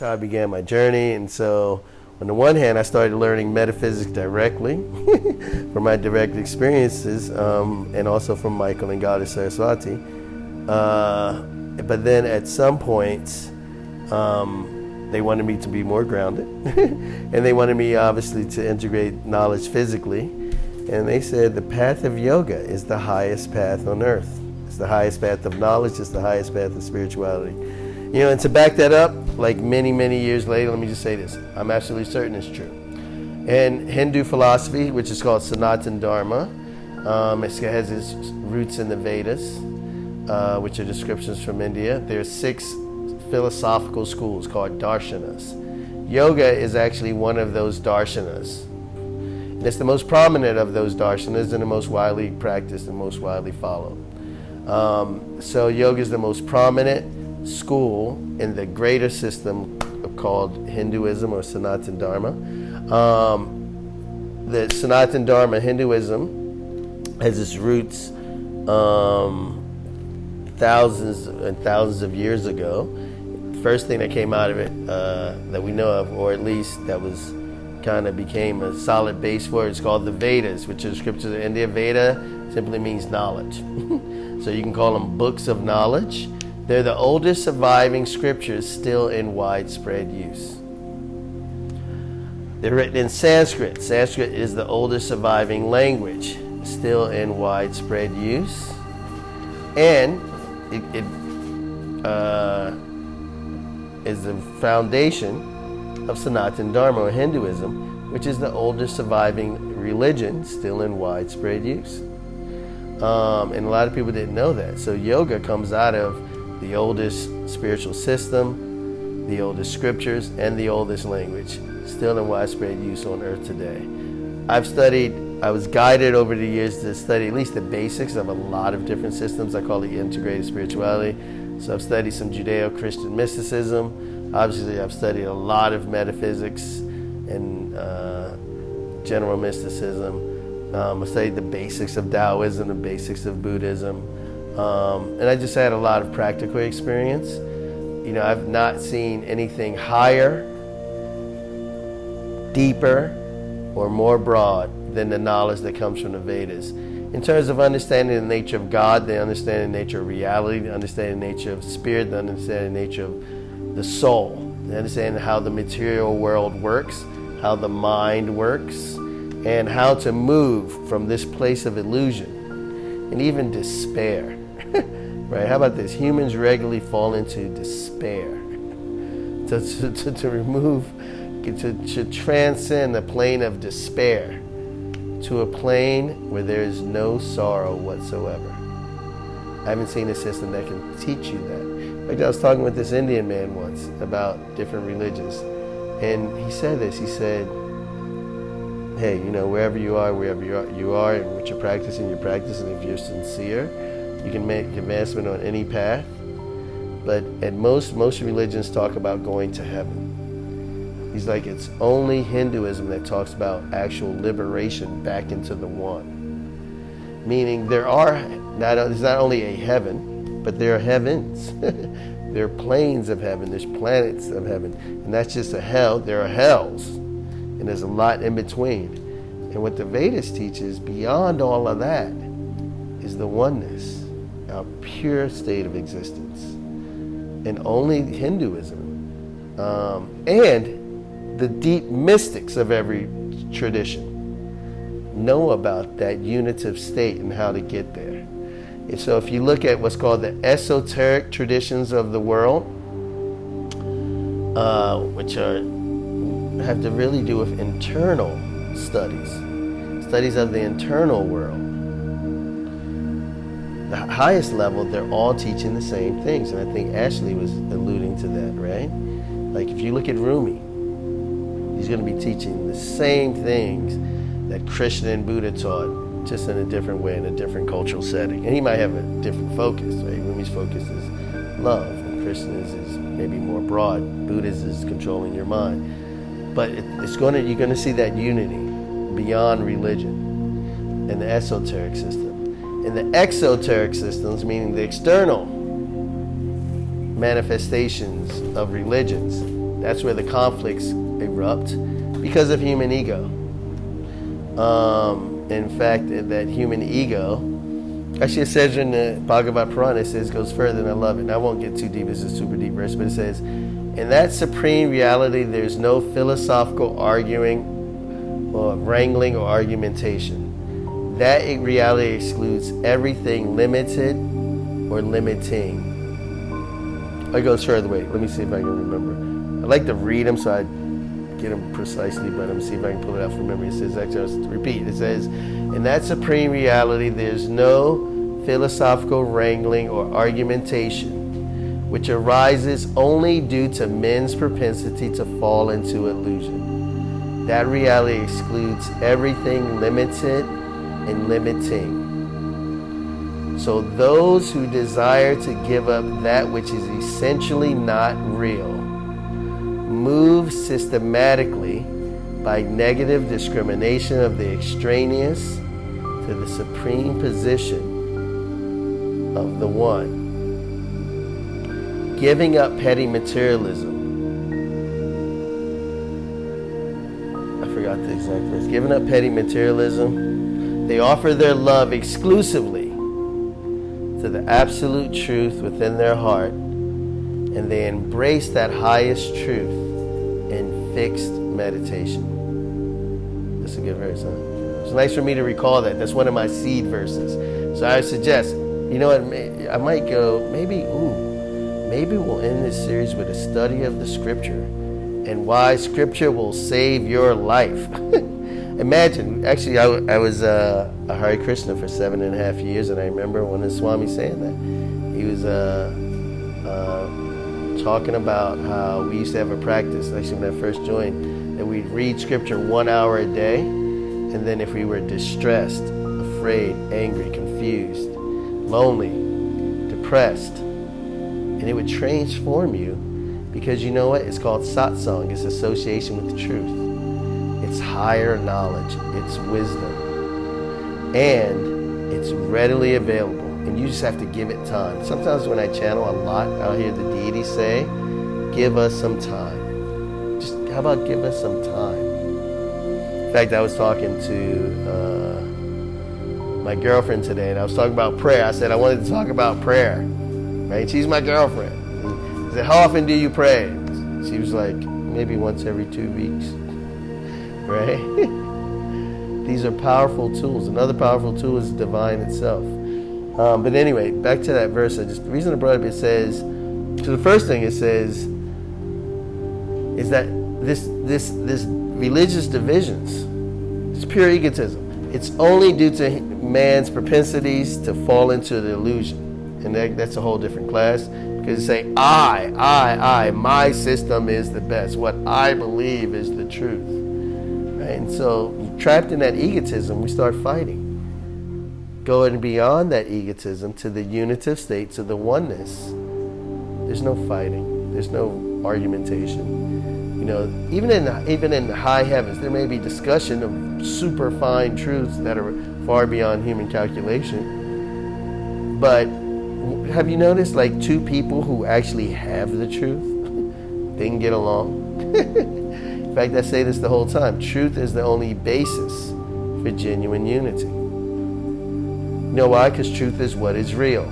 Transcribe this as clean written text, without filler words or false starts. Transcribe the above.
how I began my journey. And so on the one hand, I started learning metaphysics directly from my direct experiences, and also from Michael and Goddess Saraswati. But then at some point, they wanted me to be more grounded. And they wanted me, obviously, to integrate knowledge physically. And they said the path of yoga is the highest path on earth. It's the highest path of knowledge. It's the highest path of spirituality. You know, and to back that up, like many, many years later, let me just say this. I'm absolutely certain it's true. In Hindu philosophy, which is called Sanatana Dharma, it has its roots in the Vedas, which are descriptions from India. There are 6 philosophical schools called darshanas. Yoga is actually one of those darshanas. And it's the most prominent of those darshanas and the most widely practiced and most widely followed. So yoga is the most prominent school in the greater system called Hinduism or Sanatana Dharma. The Sanatana Dharma, Hinduism, has its roots thousands and thousands of years ago. The first thing that came out of it that we know of, or at least that was kind of became a solid base for it, is called the Vedas, which are the scriptures of India. Veda simply means knowledge. So you can call them books of knowledge. They're the oldest surviving scriptures still in widespread use. They're written in Sanskrit. Sanskrit is the oldest surviving language still in widespread use. And it is the foundation of Sanatana Dharma or Hinduism, which is the oldest surviving religion still in widespread use. And a lot of people didn't know that. So yoga comes out of the oldest spiritual system, the oldest scriptures, and the oldest language, still in widespread use on earth today. I was guided over the years to study at least the basics of a lot of different systems. I call it integrated spirituality. So I've studied some Judeo-Christian mysticism. Obviously, I've studied a lot of metaphysics and general mysticism. I studied the basics of Taoism, the basics of Buddhism. And I just had a lot of practical experience. You know, I've not seen anything higher, deeper, or more broad than the knowledge that comes from the Vedas. In terms of understanding the nature of God, the understanding the nature of reality, the understanding the nature of spirit, the understanding the nature of the soul, the understanding how the material world works, how the mind works, and how to move from this place of illusion and even despair. Right? How about this? Humans regularly fall into despair. To remove, to transcend the plane of despair to a plane where there is no sorrow whatsoever. I haven't seen a system that can teach you that. In fact, I was talking with this Indian man once about different religions, and he said this. He said, hey, you know, wherever you are, and what you're practicing, and if you're sincere, you can make advancement on any path. But at most religions talk about going to heaven. He's like, it's only Hinduism that talks about actual liberation back into the one. Meaning there's not only a heaven, but there are heavens. There are planes of heaven, there's planets of heaven. And that's just a hell, there are hells. And there's a lot in between. And what the Vedas teaches beyond all of that is the oneness, our pure state of existence. And only Hinduism and the deep mystics of every tradition know about that unitive state and how to get there. And so if you look at what's called the esoteric traditions of the world, which have to really do with internal studies of the internal world. The highest level, they're all teaching the same things. And I think Ashley was alluding to that, right? Like if you look at Rumi, he's going to be teaching the same things that Krishna and Buddha taught, just in a different way, in a different cultural setting. And he might have a different focus, right? Rumi's focus is love, and Krishna's is maybe more broad. Buddha's is controlling your mind. But you're going to see that unity beyond religion and the esoteric system. And the exoteric systems, meaning the external manifestations of religions, That's where the conflicts erupt because of human ego. In fact, that human ego, actually it says in the Bhagavad Purana, it says, goes further, and I love it. And I won't get too deep, it's a super deep verse, but it says, in that supreme reality, there's no philosophical arguing or wrangling or argumentation. That reality excludes everything limited or limiting. It goes further. Wait, let me see if I can remember. I like to read them so I get them precisely, but let me see if I can pull it out from memory. It says, actually, I'll repeat. It says, in that supreme reality, there's no philosophical wrangling or argumentation, which arises only due to men's propensity to fall into illusion. That reality excludes everything limited and limiting. So those who desire to give up that which is essentially not real move systematically by negative discrimination of the extraneous to the supreme position of the one. Giving up petty materialism. I forgot the exact verse. Giving up petty materialism, they offer their love exclusively to the absolute truth within their heart, and they embrace that highest truth in fixed meditation. That's a good verse, huh? It's nice for me to recall that. That's one of my seed verses. So I suggest, you know what, I might go, maybe we'll end this series with a study of the scripture and why scripture will save your life. Imagine, actually, I was a Hare Krishna for 7.5 years, and I remember when the Swami saying that. He was talking about how we used to have a practice, actually when I first joined, that we'd read scripture 1 hour a day, and then if we were distressed, afraid, angry, confused, lonely, depressed, and it would transform you, because you know what? It's called satsang. It's association with the truth. It's higher knowledge, it's wisdom, and it's readily available, and you just have to give it time. Sometimes when I channel a lot, I'll hear the deity say, give us some time. Just, how about give us some time? In fact, I was talking to my girlfriend today, and I was talking about prayer. I said I wanted to talk about prayer, right? She's my girlfriend. I said, how often do you pray? She was like, maybe once every 2 weeks. Right? These are powerful tools. Another powerful tool is divine itself. But anyway, back to that verse. The reason I brought it up, it says, so the first thing it says is that this religious divisions, it's pure egotism. It's only due to man's propensities to fall into the illusion. And that's a whole different class. Because you say, I, my system is the best. What I believe is the truth. And so, trapped in that egotism, we start fighting. Going beyond that egotism to the unitive state, to the oneness, there's no fighting. There's no argumentation. You know, even in the high heavens, there may be discussion of super fine truths that are far beyond human calculation. But have you noticed, like, two people who actually have the truth, they can get along? In fact, I say this the whole time. Truth is the only basis for genuine unity. You know why? Because truth is what is real.